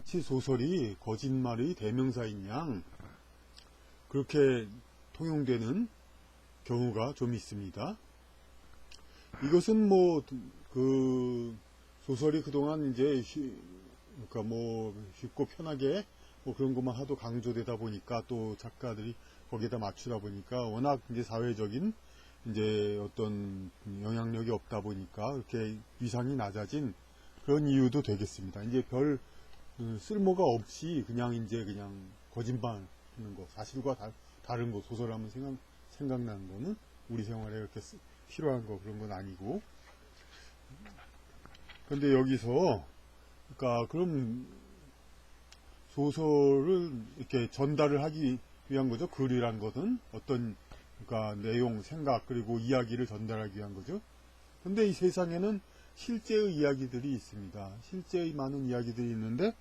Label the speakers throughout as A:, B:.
A: 마치 소설이 거짓말의 대명사인 양 그렇게 통용되는 경우가 좀 있습니다. 이것은 그 소설이 그동안 이제 그러니까 쉽고 편하게 그런 것만 하도 강조되다 보니까 또 작가들이 거기에다 맞추다 보니까 워낙 이제 사회적인 이제 어떤 영향력이 없다 보니까 이렇게 위상이 낮아진 그런 이유도 되겠습니다. 이제 별 쓸모가 없이 그냥 거짓말 하는 거, 사실과 다른 거, 소설하면 생각나는 거는 우리 생활에 그렇게 필요한 거 그런 건 아니고. 근데 여기서 그러니까 그럼 소설을 이렇게 전달을 하기 위한 거죠. 글이란 것은 어떤 그러니까 내용, 생각 그리고 이야기를 전달하기 위한 거죠. 근데 이 세상에는 실제의 이야기들이 있습니다. 실제의 많은 이야기들이 있는데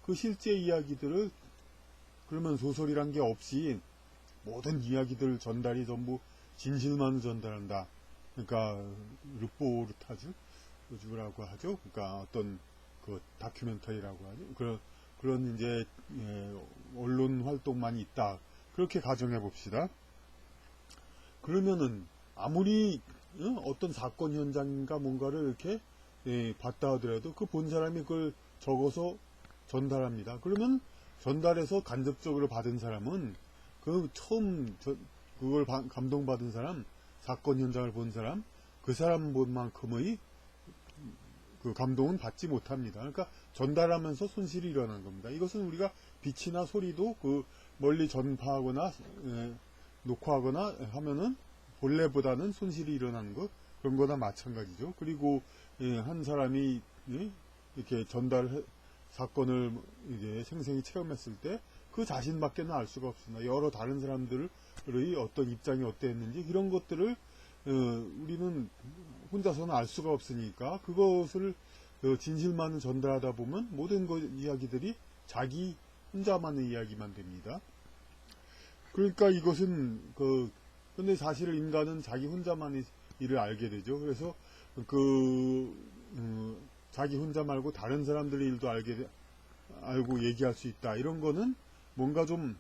A: 그 실제 이야기들을 그러면 소설이란 게 없이 모든 이야기들 전달이 전부 진실만 전달한다. 그러니까 르포르타주라고 하죠. 그러니까 어떤 그 다큐멘터리라고 하죠. 그런 이제 언론 활동만 있다. 그렇게 가정해 봅시다. 그러면은 아무리 어떤 사건 현장인가 뭔가를 이렇게 봤다 하더라도 그 본 사람이 그걸 적어서 전달합니다. 그러면 전달해서 간접적으로 받은 사람은 그 처음 그걸 감동받은 사람, 사건 현장을 본 사람, 그 사람만큼의 그 감동은 받지 못합니다. 그러니까 전달하면서 손실이 일어난 겁니다. 이것은 우리가 빛이나 소리도 그 멀리 전파하거나 녹화하거나 하면은 본래보다는 손실이 일어나는 것, 그런 거나 마찬가지죠. 그리고 한 사람이 이렇게 사건을 이제 생생히 체험했을 때 그 자신밖에는 알 수가 없습니다. 여러 다른 사람들의 어떤 입장이 어땠는지 이런 것들을 우리는 혼자서는 알 수가 없으니까 그것을 진실만을 전달하다 보면 모든 이야기들이 자기 혼자만의 이야기만 됩니다. 그러니까 이것은 근데 사실 인간은 자기 혼자만의 일을 알게 되죠. 그래서 자기 혼자 말고 다른 사람들의 일도 알고 얘기할 수 있다. 이런 거는 뭔가 좀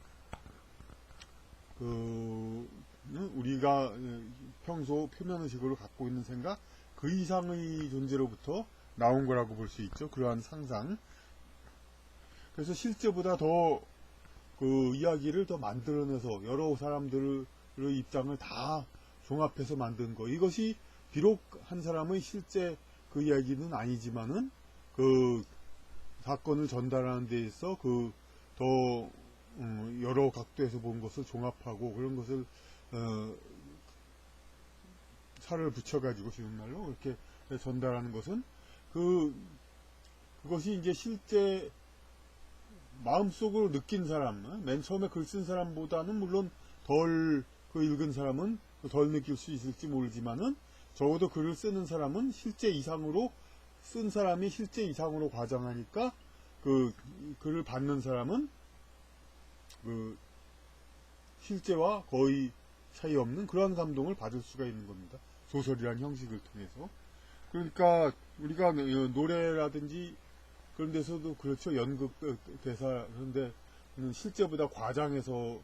A: 우리가 평소 표면의식으로 갖고 있는 생각 그 이상의 존재로부터 나온 거라고 볼 수 있죠. 그러한 상상. 그래서 실제보다 더 그 이야기를 더 만들어내서 여러 사람들의 입장을 다 종합해서 만든 거. 이것이 비록 한 사람의 실제 그 이야기는 아니지만은 그 사건을 전달하는 데 있어 더 여러 각도에서 본 것을 종합하고 그런 것을 살을 붙여가지고 쉬운 말로 이렇게 전달하는 것은 그것이 이제 실제 마음속으로 느낀 사람, 맨 처음에 글 쓴 사람보다는 물론 덜 그 읽은 사람은 덜 느낄 수 있을지 모르지만은 적어도 글을 쓰는 사람은 실제 이상으로 쓴 사람이 실제 이상으로 과장하니까 그 글을 받는 사람은 그 실제와 거의 차이 없는 그러한 감동을 받을 수가 있는 겁니다. 소설이란 형식을 통해서. 그러니까 우리가 노래라든지 그런 데서도 그렇죠. 연극 대사 그런데 실제보다 과장해서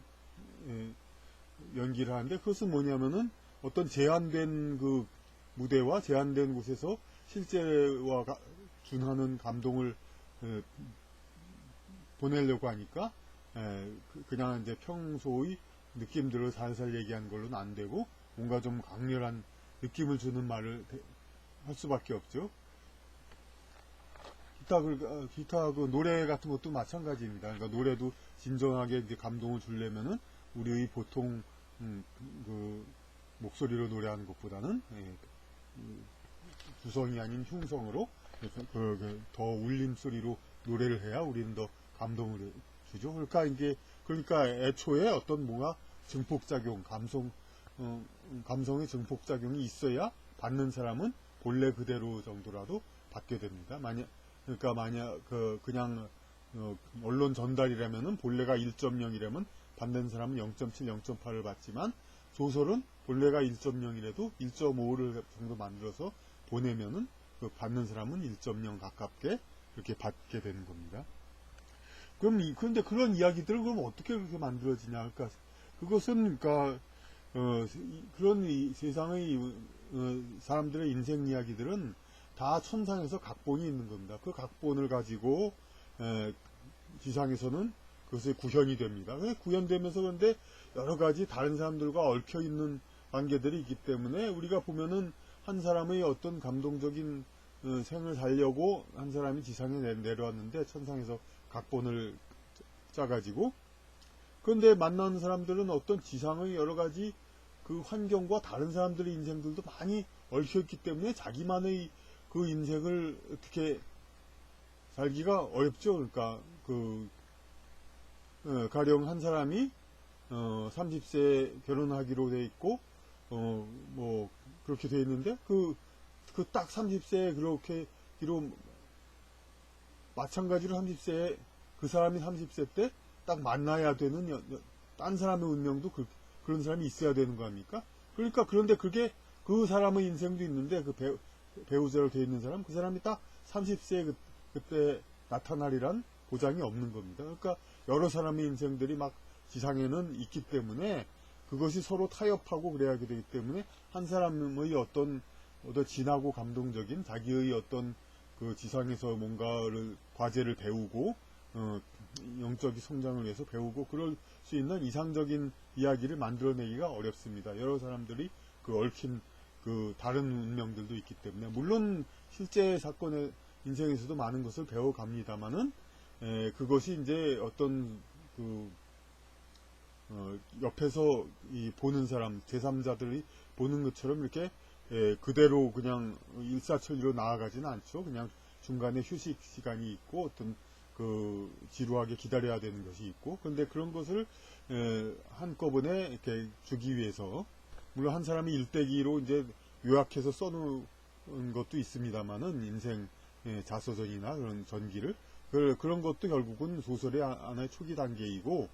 A: 연기를 하는데 그것은 뭐냐면은 어떤 제한된 그 무대와 제한된 곳에서 실제와 준하는 감동을 보내려고 하니까 그냥 이제 평소의 느낌들을 살살 얘기하는 걸로는 안 되고 뭔가 좀 강렬한 느낌을 주는 말을 할 수밖에 없죠. 기타 그 노래 같은 것도 마찬가지입니다. 그러니까 노래도 진정하게 이제 감동을 주려면은 우리의 보통 그 목소리로 노래하는 것보다는 주성이 아닌 흉성으로 더 울림 소리로 노래를 해야 우리는 더 감동을 주죠. 그러니까 애초에 어떤 뭔가 증폭작용, 감성의 증폭작용이 있어야 받는 사람은 본래 그대로 정도라도 받게 됩니다. 만약 그냥 언론 전달이라면은 본래가 1.0이라면 받는 사람은 0.7, 0.8을 받지만 소설은 본래가 1.0이라도 1.5를 정도 만들어서 보내면은 그 받는 사람은 1.0 가깝게 이렇게 받게 되는 겁니다. 그런데 그런 이야기들을 그럼 어떻게 그렇게 만들어지냐. 그러니까 그것은, 그러니까, 그런 세상의, 사람들의 인생 이야기들은 다 천상에서 각본이 있는 겁니다. 그 각본을 가지고, 지상에서는 그것이 구현이 됩니다. 구현되면서 그런데 여러 가지 다른 사람들과 얽혀 있는 관계들이 있기 때문에 우리가 보면은 한 사람의 어떤 감동적인 생을 살려고 한 사람이 지상에 내려왔는데 천상에서 각본을 짜가지고, 그런데 만나는 사람들은 어떤 지상의 여러 가지 그 환경과 다른 사람들의 인생들도 많이 얽혀있기 때문에 자기만의 그 인생을 어떻게 살기가 어렵죠. 그러니까 가령 한 사람이 30세에 결혼하기로 돼 있고 뭐 그렇게 돼 있는데 그 딱 30세에 그렇게 기로 마찬가지로 30세에 그 사람이 30세 때 딱 만나야 되는 딴 사람의 운명도 그런 사람이 있어야 되는 거 아닙니까? 그러니까 그런데 그게 그 사람의 인생도 있는데 그 배우자로 돼 있는 사람, 그 사람이 딱 30세에 그때 나타나리란 보장이 없는 겁니다. 그러니까 여러 사람의 인생들이 막 지상에는 있기 때문에 그것이 서로 타협하고 그래야 되기 때문에 한 사람의 어떤 진하고 감동적인 자기의 어떤 그 지상에서 뭔가를 과제를 배우고 영적인 성장을 위해서 배우고 그럴 수 있는 이상적인 이야기를 만들어내기가 어렵습니다. 여러 사람들이 그 얽힌 그 다른 운명들도 있기 때문에 물론 실제 사건의 인생에서도 많은 것을 배워갑니다만은 그것이 이제 어떤 옆에서 보는 사람 제3자들이 보는 것처럼 이렇게 그대로 그냥 일사천리로 나아가지는 않죠. 그냥 중간에 휴식 시간이 있고 어떤 지루하게 기다려야 되는 것이 있고, 그런데 그런 것을 한꺼번에 이렇게 주기 위해서 물론 한 사람이 일대기로 이제 요약해서 써놓은 것도 있습니다만은 인생 자서전이나 그런 전기를 그런 것도 결국은 소설의 하나의 초기 단계이고,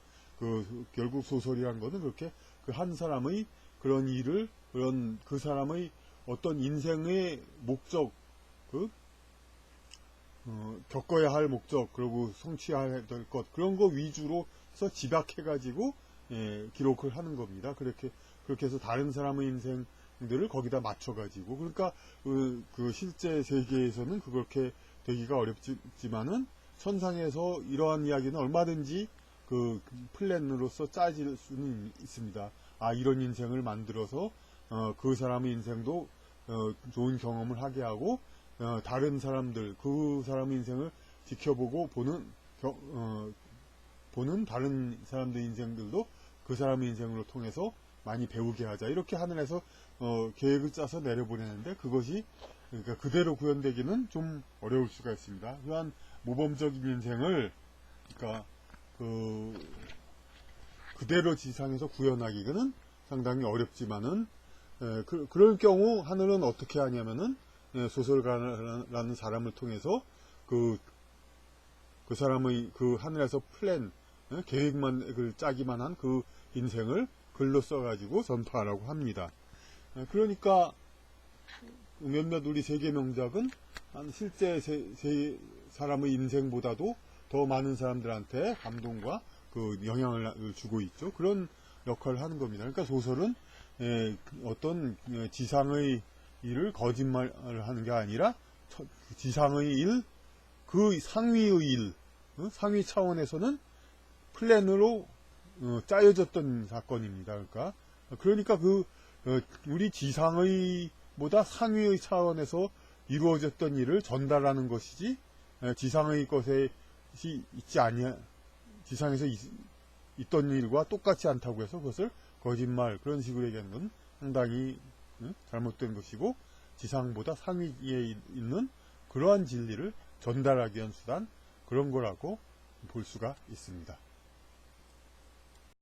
A: 결국 소설이란 것은 그렇게 그 한 사람의 그런 일을 그 사람의 어떤 인생의 목적, 겪어야 할 목적, 그리고 성취해야 될 것, 그런 거 위주로서 집약해가지고, 기록을 하는 겁니다. 그렇게 해서 다른 사람의 인생들을 거기다 맞춰가지고, 그러니까, 실제 세계에서는 그렇게 되기가 어렵지만은, 천상에서 이러한 이야기는 얼마든지 플랜으로서 짜질 수는 있습니다. 이런 인생을 만들어서, 그 사람의 인생도, 좋은 경험을 하게 하고, 다른 사람들, 그 사람의 인생을 지켜보고 보는 다른 사람들의 인생들도 그 사람의 인생으로 통해서 많이 배우게 하자. 이렇게 하늘에서 계획을 짜서 내려보내는데 그것이 그러니까 그대로 구현되기는 좀 어려울 수가 있습니다. 또한 모범적인 인생을 그러니까 그대로 지상에서 구현하기는 상당히 어렵지만은 그럴 경우 하늘은 어떻게 하냐면은 소설가라는 사람을 통해서 그 사람의 하늘에서 플랜, 계획만 짜기만 한 그 인생을 글로 써가지고 전파하라고 합니다. 그러니까 몇몇 우리 세계 명작은 실제 사람의 인생보다도 더 많은 사람들한테 감동과 영향을 주고 있죠. 그런 역할을 하는 겁니다. 그러니까 소설은 어떤 지상의 일을 거짓말을 하는 게 아니라 지상의 일, 그 상위의 일, 상위 차원에서는 플랜으로 짜여졌던 사건입니다. 그러니까 우리 지상의 보다 상위의 차원에서 이루어졌던 일을 전달하는 것이지 지상의 것에 지상에서 있던 일과 똑같지 않다고 해서 그것을 거짓말 그런 식으로 얘기하는 건 상당히 잘못된 것이고, 지상보다 상위에 있는 그러한 진리를 전달하기 위한 수단, 그런 거라고 볼 수가 있습니다.